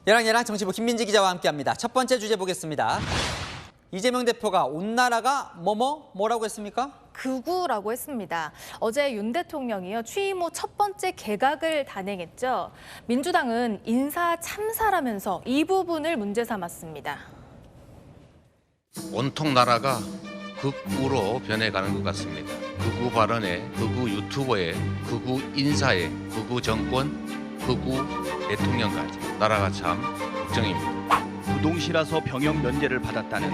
얘랑 정치부 김민지 기자와 함께합니다. 첫 번째 주제 보겠습니다. 이재명 대표가 온 나라가 뭐라고 했습니까? 극우라고 했습니다. 어제 윤 대통령이요 취임 후 첫 번째 개각을 단행했죠. 민주당은 인사 참사라면서 이 부분을 문제 삼았습니다. 온통 나라가 극우로 변해가는 것 같습니다. 극우 발언에, 극우 유튜버에, 극우 인사에, 극우 정권, 극우 대통령까지 나라가 참 걱정입니다. 부동시라서 병역 면제를 받았다는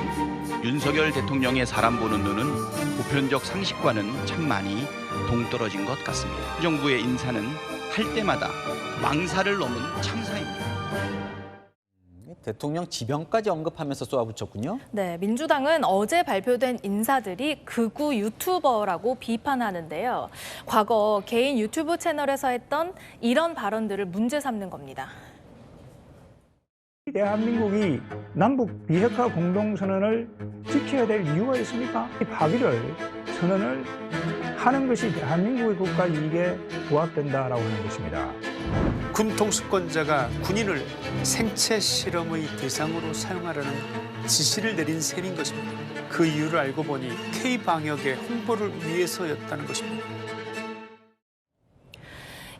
윤석열 대통령의 사람 보는 눈은 보편적 상식과는 참 많이 동떨어진 것 같습니다. 정부의 인사는 할 때마다 망사를 넘은 참사입니다. 대통령 지명까지 언급하면서 쏘아붙였군요. 네, 민주당은 어제 발표된 인사들이 극우 유튜버라고 비판하는데요. 과거 개인 유튜브 채널에서 했던 이런 발언들을 문제 삼는 겁니다. 대한민국이 남북 비핵화 공동선언을 지켜야 될 이유가 있습니까? 이 파기를 선언을 하는 것이 대한민국의 국가 이익에 부합된다라고 하는 것입니다. 군 통수권자가 군인을 생체 실험의 대상으로 사용하라는 지시를 내린 셈인 것입니다. 그 이유를 알고 보니 K-방역의 홍보를 위해서였다는 것입니다.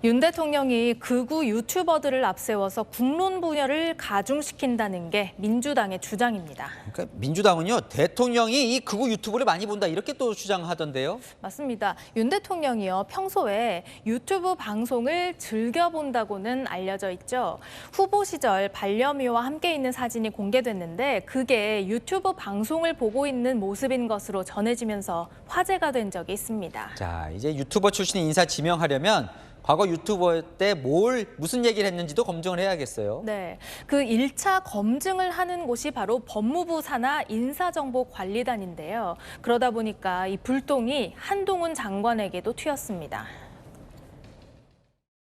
윤 대통령이 극우 유튜버들을 앞세워서 국론 분열을 가중시킨다는 게 민주당의 주장입니다. 그러니까 민주당은요 대통령이 이 극우 유튜브를 많이 본다 이렇게 또 주장하던데요. 맞습니다. 윤 대통령이요 평소에 유튜브 방송을 즐겨본다고는 알려져 있죠. 후보 시절 반려묘와 함께 있는 사진이 공개됐는데 그게 유튜브 방송을 보고 있는 모습인 것으로 전해지면서 화제가 된 적이 있습니다. 자, 이제 유튜버 출신 인사 지명하려면 과거 유튜버 때 무슨 얘기를 했는지도 검증을 해야겠어요. 네, 그 1차 검증을 하는 곳이 바로 법무부 산하 인사정보관리단인데요. 그러다 보니까 이 불똥이 한동훈 장관에게도 튀었습니다.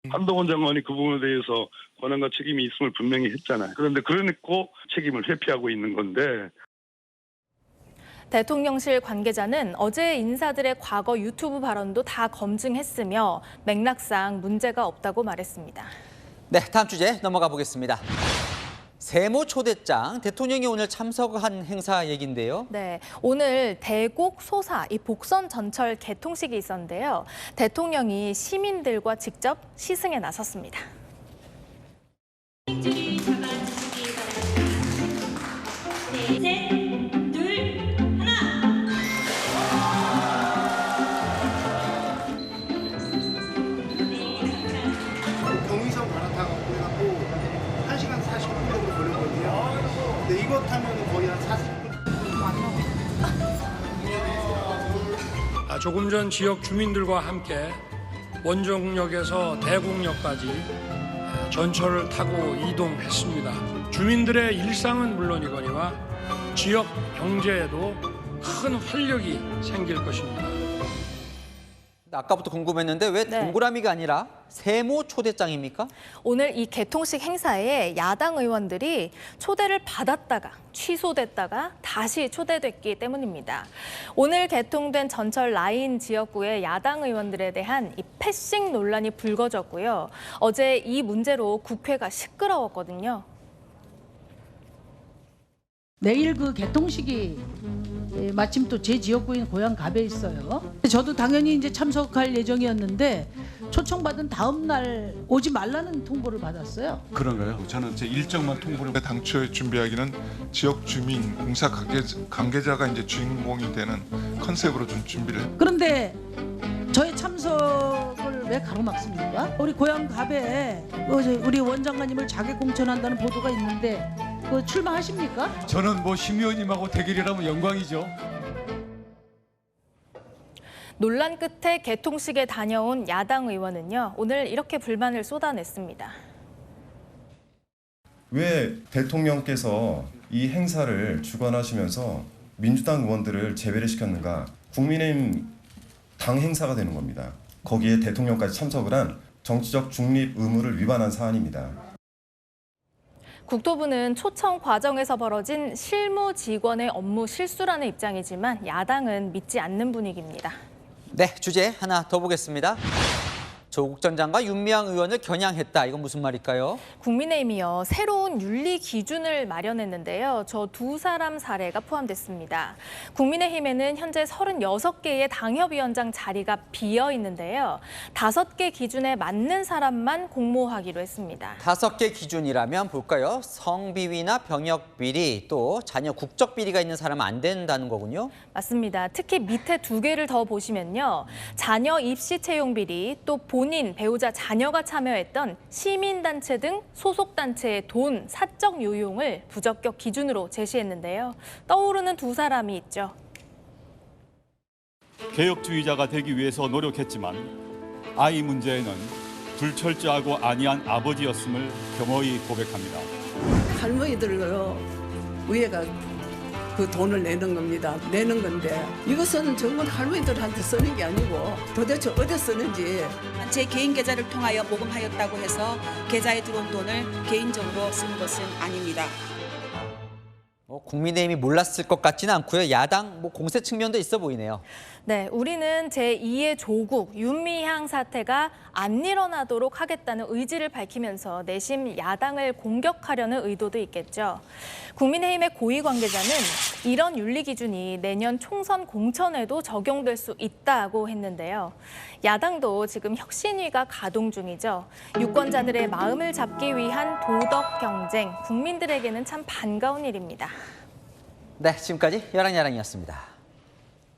한동훈 장관이 그 부분에 대해서 권한과 책임이 있음을 분명히 했잖아요. 그런데 그래놓고 책임을 회피하고 있는 건데. 대통령실 관계자는 어제 인사들의 과거 유튜브 발언도 다 검증했으며 맥락상 문제가 없다고 말했습니다. 네, 다음 주제 넘어가 보겠습니다. 세무 초대장, 대통령이 오늘 참석한 행사 얘기인데요. 네, 오늘 대곡 소사 이 복선 전철 개통식이 있었는데요. 대통령이 시민들과 직접 시승에 나섰습니다. 경의선 갈아타고 그래갖고 1시간 40분 정도 걸렸거든요. 근데 이거 타면 거의 한 40분. 조금 전 지역 주민들과 함께 원정역에서 대곡역까지 전철을 타고 이동했습니다. 주민들의 일상은 물론이거니와 지역 경제에도 큰 활력이 생길 것입니다. 아까부터 궁금했는데 왜 네. 동그라미가 아니라 세무 초대장입니까? 오늘 이 개통식 행사에 야당 의원들이 초대를 받았다가 취소됐다가 다시 초대됐기 때문입니다. 오늘 개통된 전철 라인 지역구의 야당 의원들에 대한 이 패싱 논란이 불거졌고요. 어제 이 문제로 국회가 시끄러웠거든요. 내일 그 개통식이 마침 또 제 지역구인 고향 갑에 있어요. 저도 당연히 이제 참석할 예정이었는데 초청받은 다음 날 오지 말라는 통보를 받았어요. 그런가요? 저는 제 일정만 통보를 당초에 준비하기는 지역 주민 공사 관계자가 이제 주인공이 되는 컨셉으로 좀 준비를. 그런데 저의 참석을 왜 가로막습니까? 우리 고향 갑에 우리 원장관님을 자객 공천한다는 보도가 있는데 그 출마하십니까? 저는 뭐 심 의원님하고 대결이라면 영광이죠. 논란 끝에 개통식에 다녀온 야당 의원은요. 오늘 이렇게 불만을 쏟아냈습니다. 왜 대통령께서 이 행사를 주관하시면서 민주당 의원들을 제외를 시켰는가? 국민의힘 당 행사가 되는 겁니다. 거기에 대통령까지 참석을 한 정치적 중립 의무를 위반한 사안입니다. 국토부는 초청 과정에서 벌어진 실무 직원의 업무 실수라는 입장이지만 야당은 믿지 않는 분위기입니다. 네, 주제 하나 더 보겠습니다. 조국 전 장관 윤미향 의원을 겨냥했다. 이건 무슨 말일까요? 국민의힘이요, 새로운 윤리 기준을 마련했는데요. 저 두 사람 사례가 포함됐습니다. 국민의힘에는 현재 36개의 당협위원장 자리가 비어 있는데요. 5개 기준에 맞는 사람만 공모하기로 했습니다. 5개 기준이라면 볼까요? 성비위나 병역비리, 또 자녀 국적비리가 있는 사람은 안 된다는 거군요. 맞습니다. 특히 밑에 2개를 더 보시면요. 자녀 입시 채용 비리, 또 본인, 배우자, 자녀가 참여했던 시민단체 등 소속단체의 돈, 사적 유용을 부적격 기준으로 제시했는데요. 떠오르는 두 사람이 있죠. 개혁주의자가 되기 위해서 노력했지만 아이 문제에는 불철저하고 안이한 아버지였음을 겸허히 고백합니다. 할머니들로 위에가 그 돈을 내는 겁니다. 내는 건데 이것은 정말 할머니들한테 쓰는 게 아니고 도대체 어디 쓰는지. 제 개인 계좌를 통하여 모금하였다고 해서 계좌에 들어온 돈을 개인적으로 쓴 것은 아닙니다. 국민의힘이 몰랐을 것 같지는 않고요. 야당 공세 측면도 있어 보이네요. 네, 우리는 제2의 조국, 윤미향 사태가 안 일어나도록 하겠다는 의지를 밝히면서 내심 야당을 공격하려는 의도도 있겠죠. 국민의힘의 고위 관계자는 이런 윤리 기준이 내년 총선 공천에도 적용될 수 있다고 했는데요. 야당도 지금 혁신위가 가동 중이죠. 유권자들의 마음을 잡기 위한 도덕 경쟁, 국민들에게는 참 반가운 일입니다. 네, 지금까지 야랑야랑이었습니다.